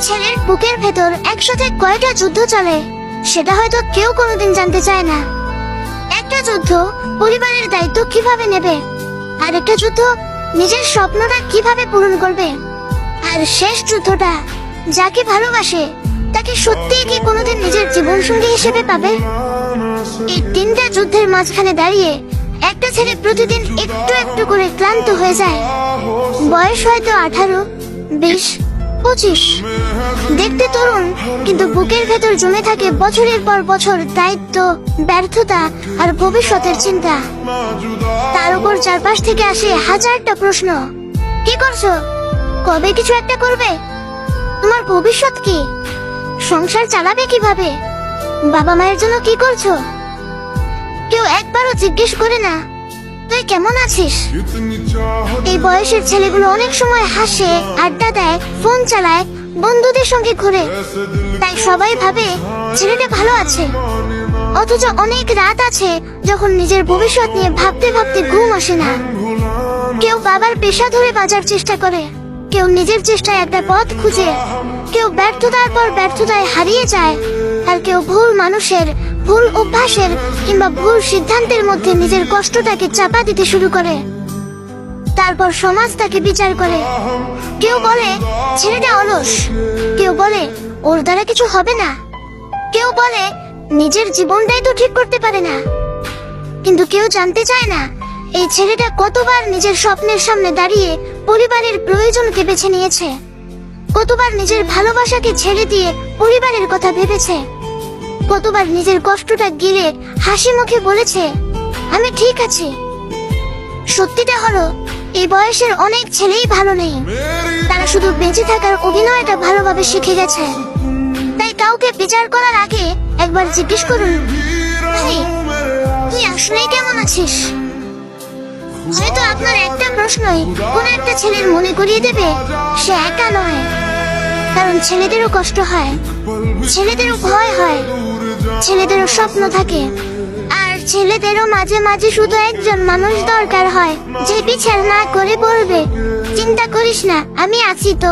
ছেলের বুকের ভেতর একসাথে কয়টা যুদ্ধ চলে সেটা হয়তো কেউ কোনোদিন জানতে চায় না। একটা যুদ্ধ পরিবারের দায়িত্ব কিভাবে নেবে, আর একটা যুদ্ধ নিজের স্বপ্নটা কিভাবে পূরণ করবে, আর শেষ যুদ্ধটা যাকে ভালোবাসে তাকে সত্যিই কি কোনোদিন নিজের জীবন সঙ্গী হিসেবে পাবে। এই তিনটা যুদ্ধের মাঝখানে দাঁড়িয়ে একটা ছেলে প্রতিদিন একটু একটু করে ক্লান্ত হয়ে যায়। বয়স হয়তো 18, 20, 25। দেখতে তরুণ, কিন্তু বুকের ভেতর জমে থাকে বছরের পর বছর দায়িত্ব, ব্যর্থতা আর ভবিষ্যতের চিন্তা। তার উপর চারপাশ থেকে আসে হাজারটা প্রশ্ন। কি করছো? কবে কিছু একটা করবে? তোমার ভবিষ্যৎ কি? সংসার চালাবে কিভাবে? বাবা মায়ের জন্য কি করছো? কেউ একবারও জিজ্ঞেস করে না তুই কেমন আছিস। এই বয়সের ছেলেগুলো অনেক সময় হাসে, আড্ডা দেয়, ফোন চালায়, বন্ধুদের সঙ্গে ঘুরে, তাই সবাই ভাবে ছেলেটা ভালো আছে। অথচ অনেক রাত আছে যখন নিজের ভবিষ্যৎ নিয়ে ভাবতে ভাবতে ঘুম আসে না। কেউ বাবার পেশা ধরে বাঁচার চেষ্টা করে, কেউ নিজের চেষ্টায় একটা পথ খুঁজে, কেউ ব্যর্থতার পর ব্যর্থতায় হারিয়ে যায়, আর কেউ ভুল মানুষের, ভুল অভ্যাসের কিংবা ভুল সিদ্ধান্তের মধ্যে নিজের কষ্টটাকে চাপা দিতে শুরু করে। তারপর সমাজ তাকে বিচার করে। কেউ বলে ছেলেটা অলস, কেউ বলে ওর দ্বারা কিছু হবে না, কেউ বলে নিজের জীবনটাই তো ঠিক করতে পারে না। কিন্তু কেউ জানতে চায় না এই ছেলেটা কতবার নিজের স্বপ্নের সামনে দাঁড়িয়ে পরিবারের প্রয়োজনকে বেছে নিয়েছে, কতবার নিজের ভালোবাসাকে ছেড়ে দিয়ে পরিবারের কথা ভেবেছে, কতবার নিজের কষ্টটা গিলে হাসি মুখে বলেছে আমি ঠিক আছি। সত্যিটা হলো এই বয়সের অনেক ছেলেই ভালো নেই, তারা শুধু বেঁচে থাকার অভিনয়টা ভালোভাবে শিখে গেছে। তাই কাউকে বিচার করার আগে একবার জিজ্ঞেস করুন, তুই আসলেই কেমন আছিস? হয়তো আপনার একটা প্রশ্নই কোন একটা ছেলের মনে করিয়ে দেবে সে একা নয়। কারণ ছেলেদেরও কষ্ট হয়, ছেলেদেরও ভয় হয়, ছেলেদেরও স্বপ্ন থাকে, আর ছেলেদেরও মাঝে মাঝে শুধু একজন মানুষ দরকার হয় যে বিচার না করে বলবে চিন্তা করিস না, আমি আছি তো।